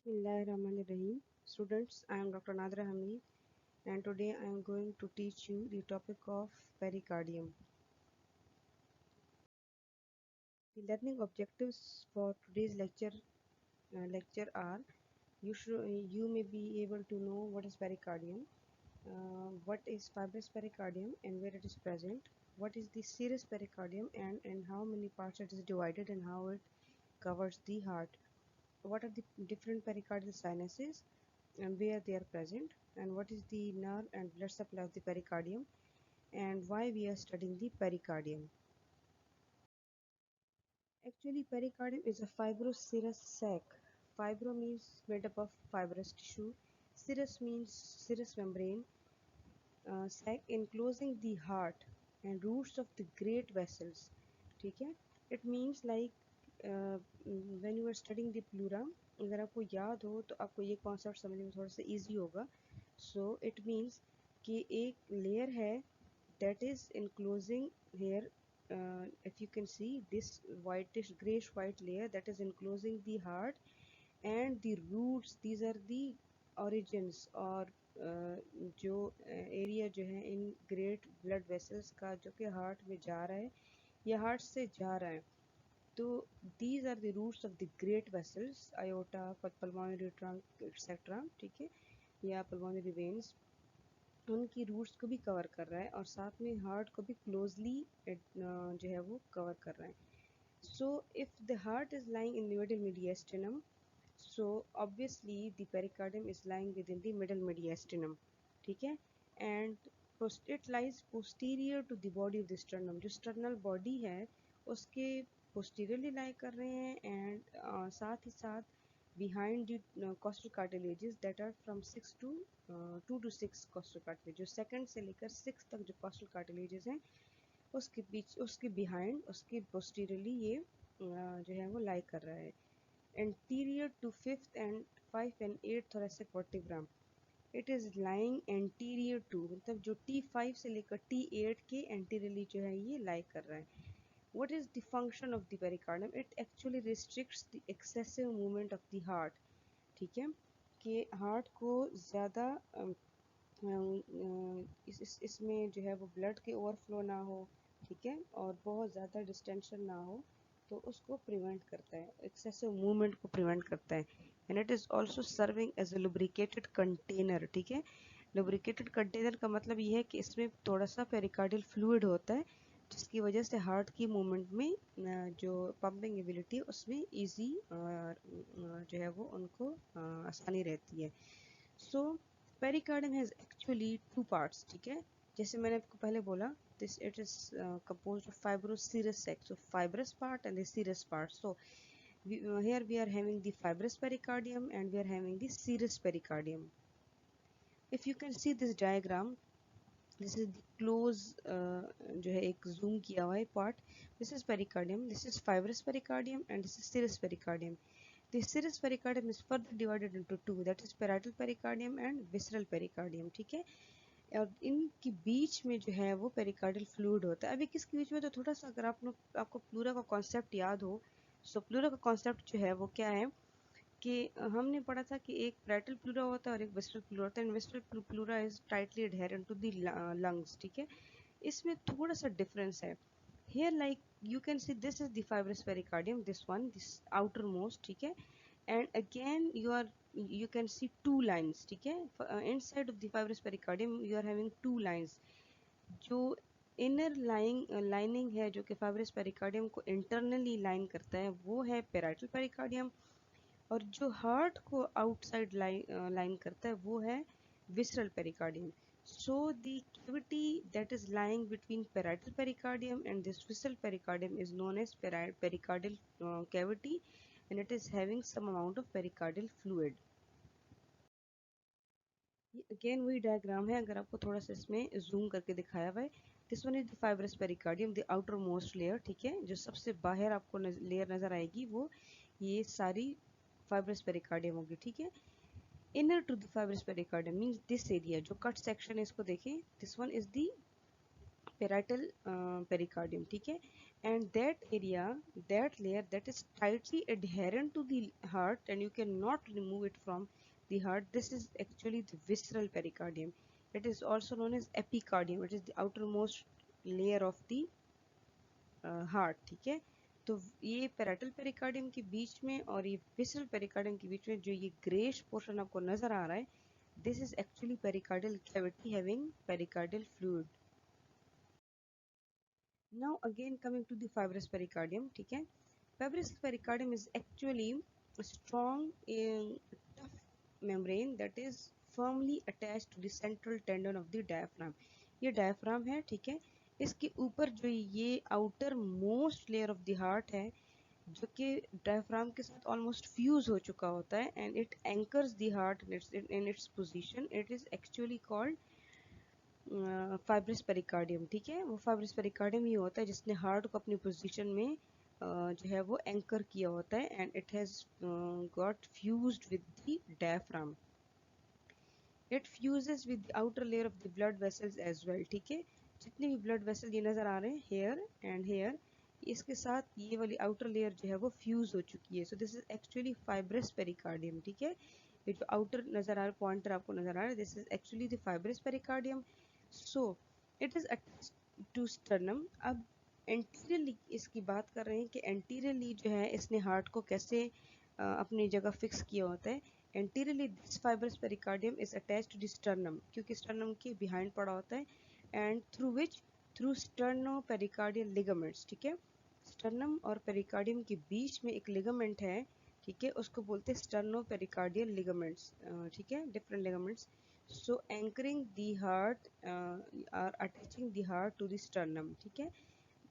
Bismillahirrahmanirrahim. Students, I am Dr. Nadra Hamid and today I am going to teach you the topic of pericardium. The learning objectives for today's lecture are you may be able to know what is pericardium, what is fibrous pericardium and where it is present, what is the serous pericardium and how many parts it is divided and how it covers the heart, what are the different pericardial sinuses and where they are present, and what is the nerve and blood supply of the pericardium, and why we are studying the pericardium. Actually, pericardium is a fibroserous sac. Fibro means made up of fibrous tissue. Serous means serous membrane. Sac enclosing the heart and roots of the great vessels. ठीक है? It means like when you are studying the pleura, अगर आपको याद हो तो आपको ये concept समझने में थोड़ा सा इजी होगा. So it means कि एक लेयर है that is enclosing here. If you can see this whitish grayish white layer that is enclosing the heart and the roots, these are the origins और जो एरिया जो है in great blood vessels का जो कि heart में जा रहा है या हार्ट से जा रहा है. तो these are the roots of the great vessels, aorta, pulmonary trunk etc. ठीक है, या pulmonary veins, उनकी रूट्स को भी कवर कर रहा है और साथ में हार्ट को भी क्लोजली जो है वो कवर कर रहा है. So if the heart is lying in the middle mediastinum, so obviously the pericardium is lying within the middle mediastinum. ठीक है, and it lies posterior to the body of the sternum. जो sternal body है उसके posteriorly lie कर रहे हैं and साथ ही साथ behind the costal cartilages that are from 2 to 6 costal cartilage. जो second से लेकर 6 तक जो costal cartilages हैं उसके बीच उसके behind उसके posteriorly ये जो है वो lie कर रहा है. Anterior to 5th and 5 and 8 thoracic vertebra, it is lying anterior to, मतलब जो T5 से लेकर T8 के anteriorly जो है ये lie कर रहा है. What is the function of the pericardium? It actually restricts the excessive movement of the heart. ठीक है, कि हार्ट को ज़्यादा इसमें जो है वो ब्लड के ओवरफ्लो ना हो, ठीक है, और बहुत ज़्यादा डिस्टेंशन ना हो, तो उसको प्रिवेंट करता है, एक्सेसिव मूवमेंट को प्रिवेंट करता है. And it is also serving as a lubricated container. ठीक है, लुब्रिकेटेड कंटेनर का मतलब ये है कि इसमें थोड़ा सा पेरिकार्डियल फ्लूइड होता है जिसकी वजह से हार्ट की मूवमेंट में जो पंपिंग एबिलिटी है उसमें इजी जो है वो उनको आसानी रहती है. सो पेरिकार्डियम हैज़ एक्चुअली 2 पार्ट्स. ठीक है, जैसे मैंने आपको पहले बोला, this it is composed of fibroserous sac, so fibrous part and the serous part. So here we are having the fibrous pericardium and we are having the serous pericardium. If you can see this diagram, this is the close जो है एक zoom किया हुआ है part. This is pericardium, this is fibrous pericardium and this is serous pericardium. The serous pericardium is further divided into two, that is parietal pericardium and visceral pericardium. ठीक है, और इनके बीच में जो है वो पेरिकार्डियल फ्लूइड होता है. अभी किसके बीच में, तो थोड़ा सा अगर आपको प्लूरा का कॉन्सेप्ट याद हो, सो प्लूरा का कॉन्सेप्ट जो है वो क्या है कि हमने पढ़ा था कि एक पैरेटल प्लूरा होता है और एक विस्ट्रल प्लूरा होता है. And visceral pleura is tightly adherent to the lungs. ठीक है, इसमें थोड़ा सा डिफरेंस है. here like you can see this is the fibrous pericardium, this one, this outermost. ठीक है, and again you can see two lines. ठीक है, inside of the fibrous pericardium you are having two lines. जो inner lining है जो कि fibrous pericardium को internally line करता है वो है पेराइटल पेरिकार्डियम, और जो हार्ट को आउटसाइड लाइन करता है वो है visceral pericardium. So the cavity that is lying between parietal pericardium and this visceral pericardium is known as pericardial cavity, and it is having some amount of pericardial fluid. Again वही diagram है, अगर आपको थोड़ा सा इसमें zoom करके दिखाया हुआ है. This one is the fibrous pericardium, the outer most layer. ठीक है, जो सबसे बाहर आपको लेयर नजर आएगी वो ये सारी फाइब्रस पेरिकार्डियम होगी. ठीक है, inner to the fibrous pericardium means this area जो कट सेक्शन है इसको देखें, this one is the parietal pericardium. ठीक है, and that area, that layer that is tightly adherent to the heart and you cannot remove it from the heart, this is actually the visceral pericardium. It is also known as epicardium. It is the outermost layer of the heart, ठीक है। तो ये parietal pericardium के बीच में और ये visceral pericardium के बीच में जो ये ग्रेश पोर्शन आपको नजर आ रहा है, this is actually pericardial cavity having pericardial fluid. Now again coming to the fibrous pericardium, ठीक है। Fibrous pericardium is actually strong tough membrane that is firmly attached to the central tendon of the diaphragm। ये diaphragm है, ठीक है। इसके ऊपर जो ये outer most layer of the heart है जो कि डायफ्राम के साथ ऑलमोस्ट फ्यूज हो चुका होता है and it anchors the heart in its position. It is actually called fibrous pericardium, ठीक है। वो फाइब्रस पेरिकार्डियम ही होता है जिसने हार्ट को अपनी पोजीशन में जो है वो एंकर किया होता है and it has got fused with the diaphragm. It fuses with the outer layer of the blood vessels as well, ठीक है। जितने भी ब्लड वेसल ये नजर आ रहे हैं हेयर एंड हेयर, इसके साथ ये वाली आउटर लेयर जो है वो फ्यूज हो चुकी है। So this is actually fibrous pericardium, ठीक है। ये जो आउटर नजर आ रहा है पॉइंटर आपको नजर आ रहा है, this is actually the fibrous pericardium. So it is attached to sternum. अब एंटीरियरली इसकी बात कर रहे हैं कि एंटीरियरली जो है इसने हार्ट को कैसे अपनी जगह फिक्स किया होता है। Anteriorly this fibrous pericardium is attached to the sternum, क्योंकि स्टर्नम के बिहाइंड पड़ा होता है and through sterno pericardial ligaments, ठीक है। स्टर्नम और पेरिकार्डियम के बीच में एक लिगामेंट है, ठीक है, उसको बोलते हैं स्टर्नो पेरिकार्डियल लिगामेंट्स, ठीक है, different ligaments. So anchoring the heart or attaching the heart to the sternum, ठीक है।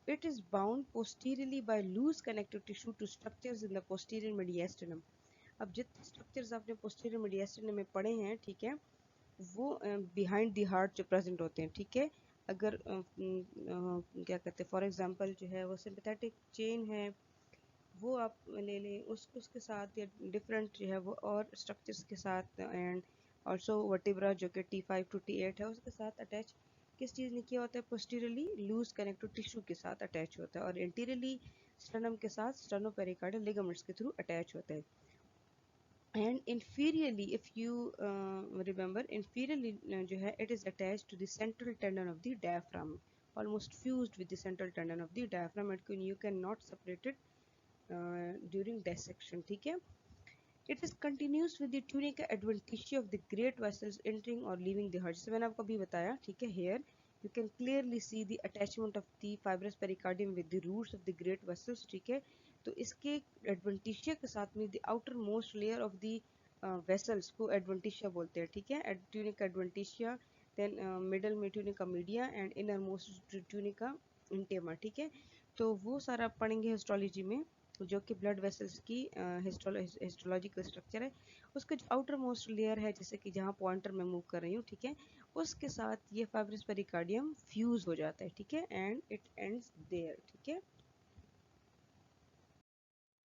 It is bound posteriorly by loose connective tissue to structures in the posterior mediastinum। अब जितने स्ट्रक्चर्स आपने posterior mediastinum में पढ़े हैं, ठीक है, वो बिहाइंड द हार्ट जो प्रेजेंट होते हैं, ठीक है। अगर क्या कहते हैं, फॉर एग्जांपल जो है वो सिंपैथेटिक चेन है वो आप ले लें, उसके साथ या डिफरेंट जो है वो और स्ट्रक्चर्स के साथ एंड ऑल्सो वर्टिब्रा जो कि T5 टू T8 है उसके साथ अटैच किस चीज़ ने किया होता है, पोस्टीरियरली लूज कनेक्टिव टिश्यू के साथ अटैच होता है और इंटीरियरली स्टर्नम के साथ स्टर्नोपेरिकार्डियल लिगामेंट्स के थ्रू अटैच होता है। And inferiorly, if you remember, inferiorly जो है it is attached to the central tendon of the diaphragm, almost fused with the central tendon of the diaphragm and you cannot separate it during dissection, ठीक है। It is continuous with the tunica adventitia of the great vessels entering or leaving the heart। जैसे मैंने आपको अभी बताया, ठीक है। Here you can clearly see the attachment of the fibrous pericardium with the roots of the great vessels, ठीक है। तो इसके एडवेंटिशिया के साथ में the outer most layer of the vessels को एडवेंटिशिया बोलते हैं, ठीक है। ट्यूनिका एडवेंटिशिया, देन मिडल में tunica media and inner most tunica इंटेमा, ठीक है। तो वो सारा पढ़ेंगे हिस्टोलॉजी में, जो कि ब्लड वेसल्स की हिस्टोलॉजिकल स्ट्रक्चर है। उसका जो आउटर मोस्ट लेयर है, जैसे कि जहाँ पॉइंटर मैं मूव कर रही हूँ, ठीक है, उसके साथ ये फाइब्रस पेरिकार्डियम फ्यूज हो जाता है, ठीक है, एंड इट एंड्स देयर, ठीक है।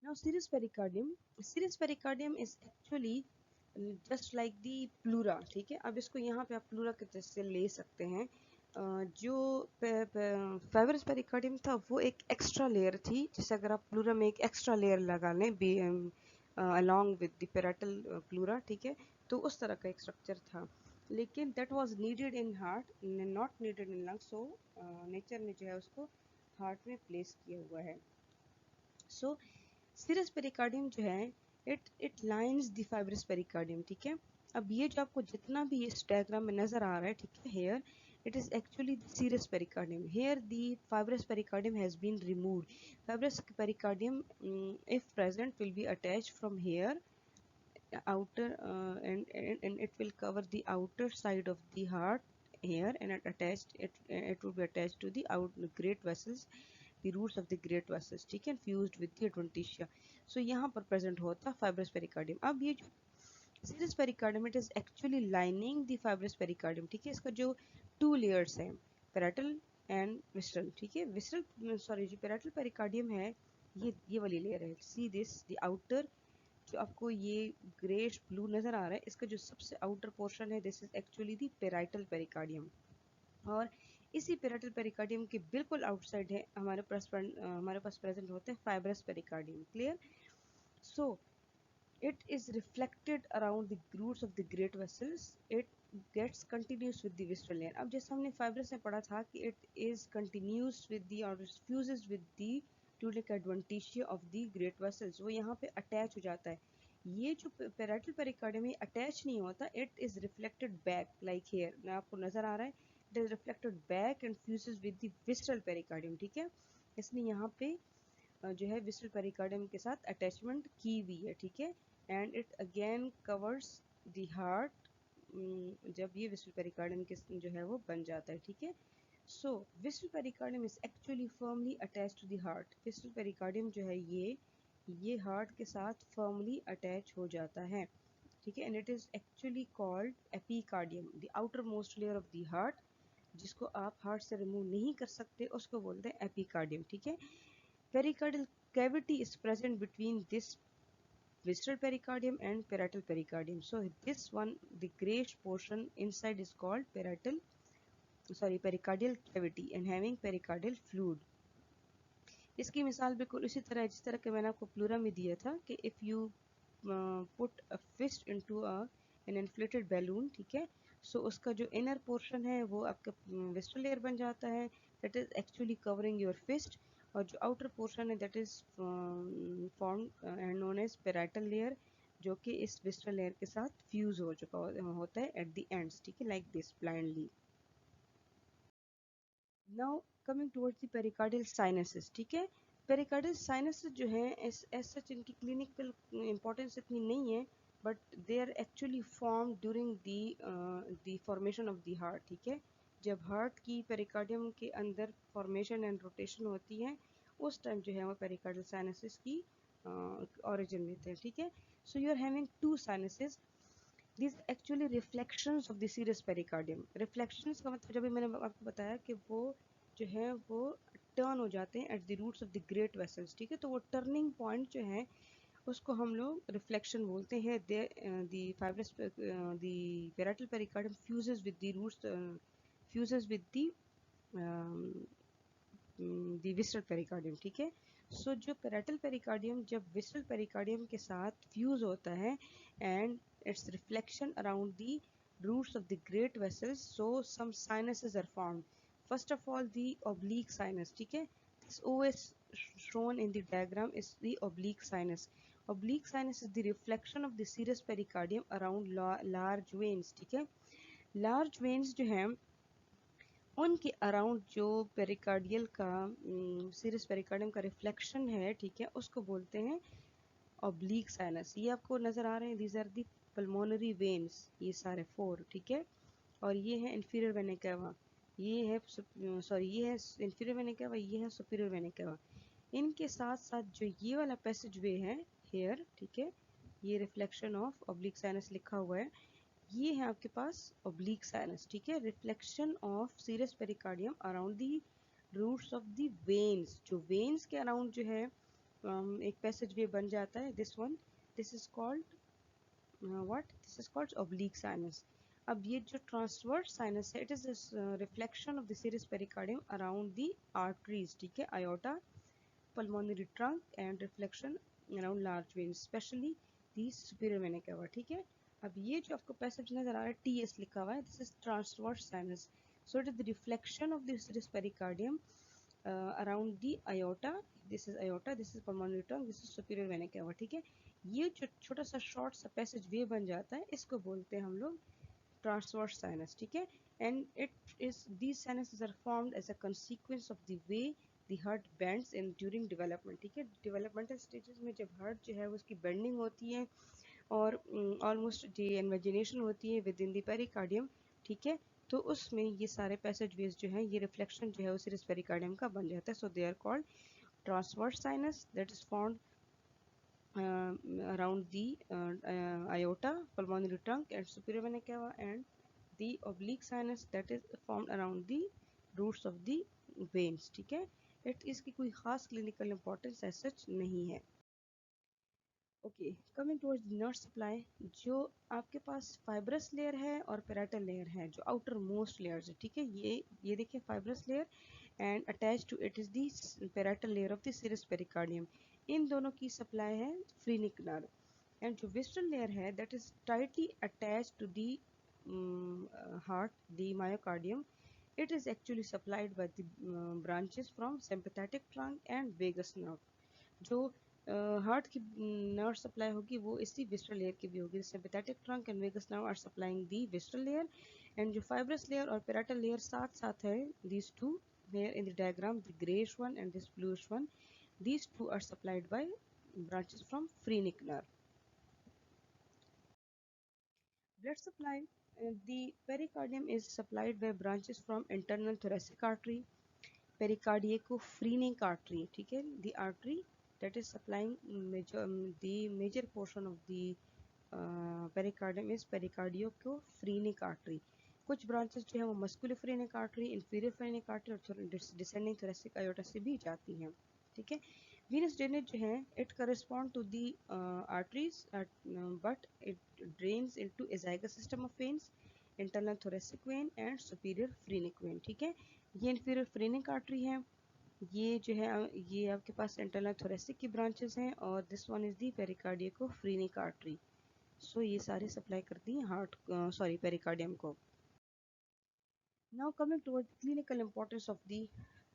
Now, serous pericardium is actually just like the pleura, ठीक है। अब इसको यहाँ पे आप प्लूरा के तरह से ले सकते हैं। जो फाइब्रस पेरिकार्डियम था वो एक एक्स्ट्रा लेयर थी, जैसे अगर आप प्लूरा में एक एक्स्ट्रा लेयर लगा लें along with the parietal pleura, ठीक है, तो उस तरह का एक स्ट्रक्चर था। लेकिन that was needed in heart, not needed in lungs, so nature ने जो है उसको हार्ट में प्लेस किया हुआ है। सो सीरस पेरिकार्डियम जो है it lines the fibrous pericardium, ठीक है। अब ये जो आपको जितना भी इस डायग्राम में नजर आ रहा है, ठीक है, hair it is actually the serous pericardium. Here the fibrous pericardium has been removed. Fibrous pericardium, if present, will be attached from here outer and it will cover the outer side of the heart here and it will be attached to the great vessels, the roots of the great vessels, ठीक है, fused with the adventitia। So यहाँ पर present होता fibrous pericardium। अब ये जो serous pericardium, it is actually lining the fibrous pericardium, ठीक है। इसका जो two layers है, parietal and visceral, ठीक है। visceral sorry जो parietal pericardium है ये वाली लेयर है। see this, the outer जो आपको ये ग्रेश ब्लू नजर आ रहा है, इसका जो सबसे आउटर पोर्शन है, this is actually the parietal pericardium. और इसी पेराइटल पेरिकार्डियम के बिल्कुल आउटसाइड है हमारे पास प्रेजेंट होते हैं fibrous pericardium. Clear? So it is reflected around the roots of the great vessels. It gets continuous with the visceral layer. अब जैसे हमने फाइब्रस में पढ़ा था कि it is continuous with the or fuses with the tunic adventitia of the great vessels, वो यहाँ पे अटैच हो जाता है। ये जो पेराइटल पेरिकार्डियम में अटैच नहीं होता, it is reflected back like here, ना आपको नजर आ रहा है, it is reflected back and fuses with the visceral pericardium। ठीक है, इसलिए यहाँ पे जो है विस्टल पेरिकार्डियम के साथ अटैचमेंट की हुई है। ठीक है, and it again covers the heart जब ये विस्टल पेरिकार्डियम के जो है वो बन जाता है। ठीक है, so visceral pericardium is actually firmly attach to the heart. Visceral pericardium जो है ये हार्ट के साथ फर्मली अटैच हो जाता है। ठीक है, and it is actually called epicardium, the outer most layer of the heart, जिसको आप हार्ट से रिमूव नहीं कर सकते उसको बोलते हैं एपिकार्डियम। ठीक है, pericardial cavity is present between this visceral pericardium and parietal pericardium. So this one, the grayish portion inside is called pericardial cavity and having pericardial fluid. इसकी मिसाल बिल्कुल इसी तरह है जिस तरह के मैंने आपको प्लूरा में दिया था कि if you put a fist into an inflated balloon, ठीक है, so उसका जो inner portion है वो आपका visceral layer बन जाता है, that is actually covering your fist, और जो outer portion है that is formed and known as parietal layer, जो कि इस visceral layer के साथ fuse हो चुका होता है at the ends। ठीक है, like this blindly। Now coming towards the pericardial sinuses. ठीक है, पेरिकार्डियल साइनसेस जो है एज सच इनकी क्लिनिकल इंपॉर्टेंस इतनी नहीं है, but they are actually form during the formation of the heart. ठीक है, जब हार्ट की पेरिकार्डियम के अंदर फॉर्मेशन एंड रोटेशन होती है उस टाइम जो है वो पेरिकार्डियल साइनसेस की ओरिजिन लेते हैं। ठीक है, so you are having two sinuses, these actually reflections of the serous pericardium। reflections का मतलब जब भी मैंने आपको बताया कि वो जो है वो टर्न हो जाते हैं at the roots of the great vessels। ठीक है, तो वो turning point जो है उसको हम लोग reflection बोलते हैं। the fibrous the parietal pericardium fuses with the roots fuses with the visceral pericardium। ठीक है, सो जो parietal pericardium जब visceral pericardium के साथ fuse होता है and its reflection around the roots of the great vessels, so some sinuses are formed। First of all, the oblique sinus। ठीक है, this OS shown in the diagram is the oblique sinus। oblique sinus is the reflection of the serous pericardium around large veins। ठीक है, large veins जो है उनके around जो pericardial का serous pericardium का रिफ्लेक्शन है, ठीक है, उसको बोलते हैं ऑब्लिक साइनस। ये आपको नजर आ रहे हैं, these are the pulmonary veins, ये सारे फोर। ठीक है, और ये है इंफीरियर वेना केवा, ये है ये है इंफीरियर वेना केवा, ये है सुपीरियर वेना केवा। इनके साथ साथ जो ये वाला पैसेज वे है हेयर, ठीक है, ये रिफ्लेक्शन ऑफ ऑब्लिक साइनस लिखा हुआ है, ये है आपके पास ओब्लिक साइनस। ठीक है, reflection of serous pericardium around the roots of the veins, जो वेन्स के अराउंड जो है एक पैसेज वे बन जाता है, this one, this is called what, this is called oblique sinus. अब ये जो ट्रांसवर्स साइनस है, it is reflection of the serous pericardium around the arteries. ठीक है, आयोटा, pulmonary trunk and reflection around large veins, especially the superior vena cava। ठीक है, अब ये जो आपको पैसेज नजर आ रहा है TS लिखा हुआ है, this is transverse sinus, so it is the reflection of this pericardium around the aorta, this is aorta, this is pulmonary trunk, this is superior vena cava। ठीक है, ये जो छोटा सा शॉर्ट सा पैसेज वे बन जाता है इसको बोलते हैं हम लोग transverse sinus। ठीक है, and it is these sinuses are formed as a consequence of the way the heart bends in during development। ठीक है, developmental stages में जब heart जो है उसकी bending होती है और almost de-invagination होती है within the pericardium। ठीक है, तो उसमें ये सारे passage ways जो है ये reflection जो है उस serous pericardium का बन जाता है, so they are called transverse sinus that is formed around the aorta, pulmonary trunk and superior vena cava, and the oblique sinus that is formed around the roots of the veins। ठीक है, इसकी कोई खास clinical importance as such नहीं है। Okay, coming towards nerve supply, जो आपके पास fibrous layer है और पेराइटल लेयर है, जो आउटर मोस्ट लेयर्स है, ठीक है, ये देखिए fibrous layer and attach to it is the parietal layer of the serous pericardium. इन दोनों की सप्लाई है फ्रीनिक नर्व। एंड जो विस्ट्रल लेयर है that is tightly attach to the heart, the myocardium. It is actually supplied by the branches from sympathetic trunk and vagus nerve. जो heart की nerve supply होगी वो इसी visceral layer की भी होगी। Sympathetic trunk and vagus nerve are supplying the visceral layer, and जो fibrous layer और पेराइटल लेयर साथ साथ है, these two here in the diagram, the grayish one and this bluish one, these two are supplied by branches from phrenic nerve. Blood supply, the pericardium is supplied by branches from internal thoracic artery, pericardiaco-phrenic artery, ठीक है, the artery that is supplying the major portion of the pericardium is pericardiaco-phrenic artery. कुछ branches जो है वो मस्कुलोफ्रेनिक artery, inferior phrenic artery और descending thoracic iota से भी जाती हैं, ठीक है। venous drainage जो है it correspond to the arteries but it drains into azygous system of veins, internal thoracic vein and superior phrenic vein, ठीक है। ये inferior phrenic artery है, ये जो है ये आपके पास इंटरनल थोरेसिक की ब्रांचेस हैं, और this one is the pericardiacophrenic artery. So ये सारी सप्लाई करती हैं हार्ट सॉरी पेरिकार्डियम को। Now coming toward clinical importance of the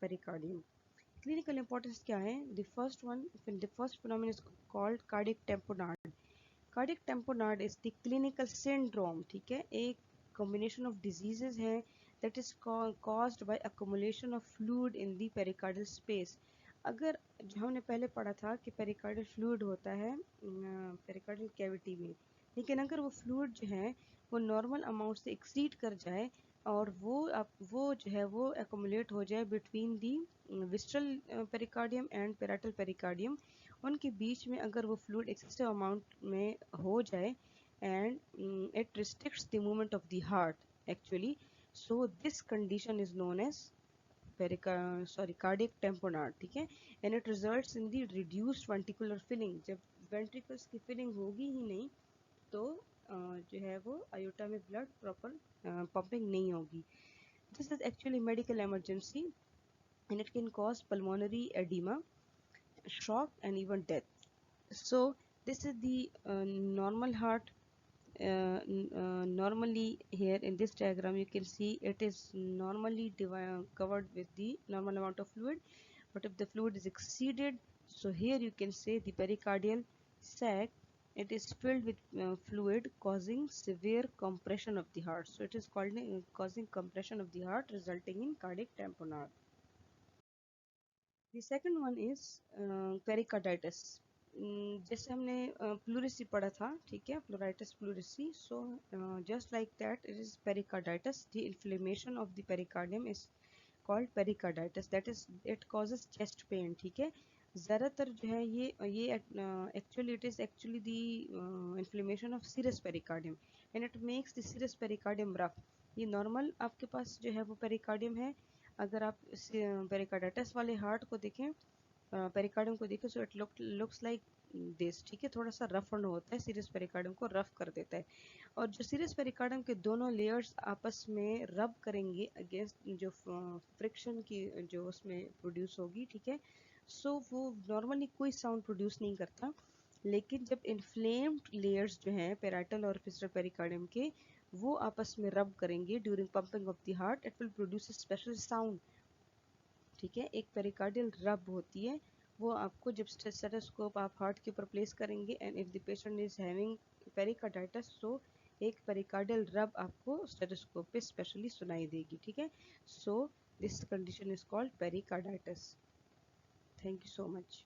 pericardium. Clinical importance क्या है? The first phenomenon is called cardiac tamponade. Cardiac tamponade is the clinical syndrome, ठीक है, एक कॉम्बिनेशन ऑफ डिजीजेज है that is caused by accumulation of fluid in the pericardial space। अगर जो हमने पहले पढ़ा था कि पेरिकार्डियल फ्लूइड होता है पेरिकार्डियल कैविटी में, लेकिन अगर वो फ्लूइड जो है वो नॉर्मल अमाउंट से एक्सीड कर जाए और वो जो है वो एक्यूमुलेट हो जाए between the विस्ट्रल pericardium and parietal pericardium, उनके बीच में अगर वो फ्लूइड एक्सेसिव अमाउंट में हो जाए and it restricts the movement of the heart actually, so this condition is known as cardiac tamponade, ठीक है, and it results in the reduced ventricular filling। जब ventricles की filling होगी ही नहीं तो जो है वो aorta में blood proper pumping नहीं होगी। This is actually medical emergency and it can cause pulmonary edema, shock and even death। So this is the normal heart. Normally here in this diagram you can see it is normally covered with the normal amount of fluid, but if the fluid is exceeded, so here you can say the pericardial sac, it is filled with fluid causing severe compression of the heart, so it is called causing compression of the heart resulting in cardiac tamponade। The second one is pericarditis। जैसे हमने pleurisy पढ़ा था, ठीक है, pleuritis pleurisy, so just like that it is pericarditis. The inflammation of the pericardium is called pericarditis, that is it causes chest pain, ठीक है। ज़्यादातर जो है ये actually it is actually the inflammation of serous pericardium and it makes the serous pericardium rough. ये normal आपके पास जो है वो पेरिकार्डियम है। अगर आप पेरिकार्डाइटिस वाले हार्ट को देखें, पेरिकार्डियम को देखें, so it looks like this, ठीक है, थोड़ा सा रफ होता है, सीरियस पेरिकार्डियम को रफ कर देता है। और जो सीरियस पेरिकार्डियम के दोनों लेयर्स आपस में रब करेंगे अगेंस्ट जो फ्रिक्शन की जो उसमें प्रोड्यूस होगी, ठीक है, सो वो नॉर्मली कोई साउंड प्रोड्यूस नहीं करता, लेकिन जब इन्फ्लेम्ड लेयर्स जो हैं पेराइटल और फिस्टल पेरिकार्डियम के, वो आपस में रब करेंगे during pumping of the heart, it will produce a special sound, ठीक है, एक पेरिकार्डियल रब होती है, वो आपको जब स्टेथोस्कोप आप हार्ट के ऊपर प्लेस करेंगे and if the patient is having pericarditis, so एक पेरिकार्डियल रब आपको स्टेथोस्कोप पे स्पेशली सुनाई देगी, ठीक है। So this condition is called pericarditis. Thank you so much.